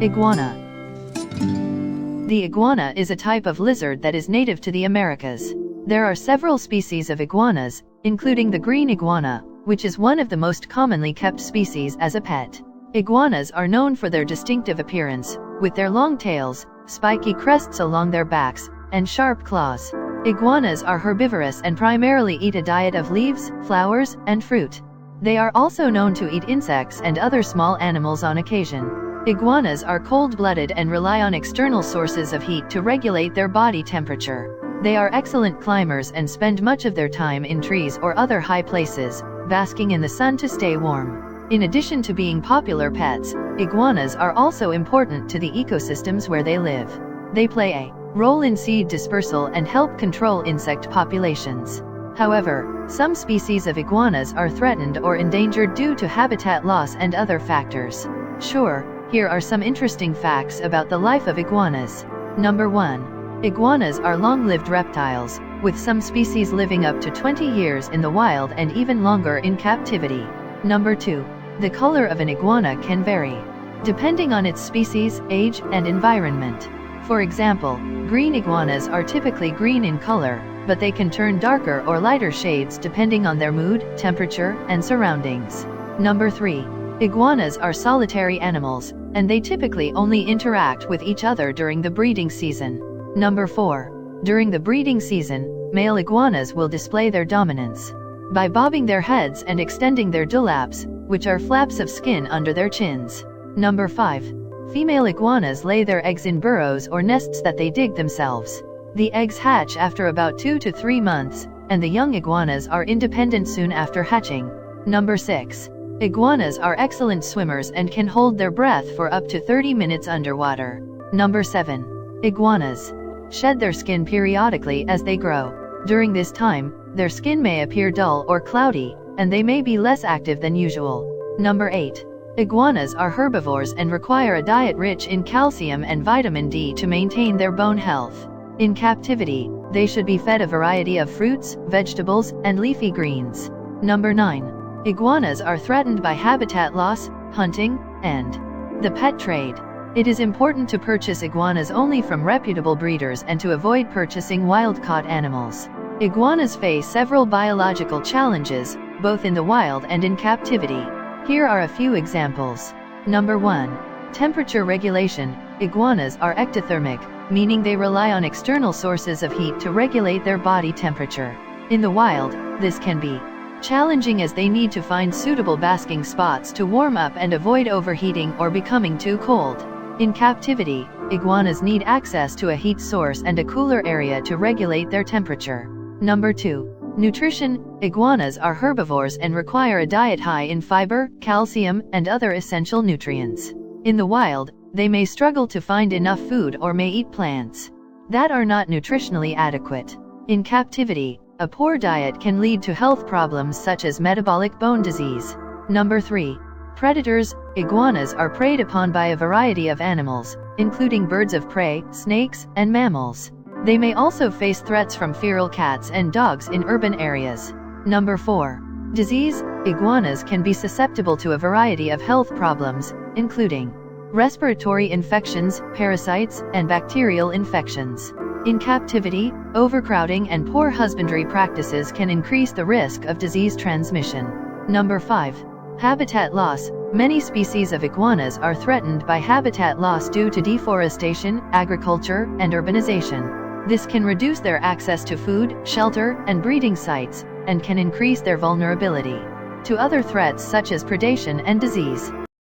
Iguana. The iguana is a type of lizard that is native to the Americas. There are several species of iguanas, including the green iguana, which is one of the most commonly kept species as a pet. Iguanas are known for their distinctive appearance, with their long tails, spiky crests along their backs, and sharp claws. Iguanas are herbivorous and primarily eat a diet of leaves, flowers, and fruit. They are also known to eat insects and other small animals on occasion. Iguanas are cold-blooded and rely on external sources of heat to regulate their body temperature. They are excellent climbers and spend much of their time in trees or other high places, basking in the sun to stay warm. In addition to being popular pets, iguanas are also important to the ecosystems where they live. They play a role in seed dispersal and help control insect populations. However, some species of iguanas are threatened or endangered due to habitat loss and other factors. Sure, here are some interesting facts about the life of iguanas. Number 1. Iguanas are long-lived reptiles, with some species living up to 20 years in the wild and even longer in captivity. Number 2. The color of an iguana can vary, depending on its species, age, and environment. For example, green iguanas are typically green in color, but they can turn darker or lighter shades depending on their mood, temperature, and surroundings. Number 3. Iguanas are solitary animals, and they typically only interact with each other during the breeding season. Number 4. During the breeding season, male iguanas will display their dominance by bobbing their heads and extending their dewlaps, which are flaps of skin under their chins. Number 5. Female iguanas lay their eggs in burrows or nests that they dig themselves. The eggs hatch after about 2 to 3 months, and the young iguanas are independent soon after hatching. Number 6. Iguanas are excellent swimmers and can hold their breath for up to 30 minutes underwater. Number 7. Iguanas shed their skin periodically as they grow. During this time, their skin may appear dull or cloudy, and they may be less active than usual. Number 8. Iguanas are herbivores and require a diet rich in calcium and vitamin D to maintain their bone health. In captivity, they should be fed a variety of fruits, vegetables, and leafy greens. Number 9. Iguanas are threatened by habitat loss, hunting, and the pet trade. It is important to purchase iguanas only from reputable breeders and to avoid purchasing wild-caught animals. Iguanas face several biological challenges, both in the wild and in captivity. Here are a few examples. Number 1. Temperature regulation. Iguanas are ectothermic, meaning they rely on external sources of heat to regulate their body temperature. In the wild, this can be challenging as they need to find suitable basking spots to warm up and avoid overheating or becoming too cold. In captivity, iguanas need access to a heat source and a cooler area to regulate their temperature. Number 2. Nutrition. Iguanas are herbivores and require a diet high in fiber, calcium, and other essential nutrients. In the wild, they may struggle to find enough food or may eat plants that are not nutritionally adequate. In captivity, a poor diet can lead to health problems such as metabolic bone disease. Number 3. Predators. Iguanas are preyed upon by a variety of animals, including birds of prey, snakes, and mammals. They may also face threats from feral cats and dogs in urban areas. Number 4. Disease. Iguanas can be susceptible to a variety of health problems, including respiratory infections, parasites, and bacterial infections. In captivity, overcrowding and poor husbandry practices can increase the risk of disease transmission. Number 5. Habitat loss. Many species of iguanas are threatened by habitat loss due to deforestation, agriculture, and urbanization. This can reduce their access to food, shelter, and breeding sites, and can increase their vulnerability to other threats such as predation and disease.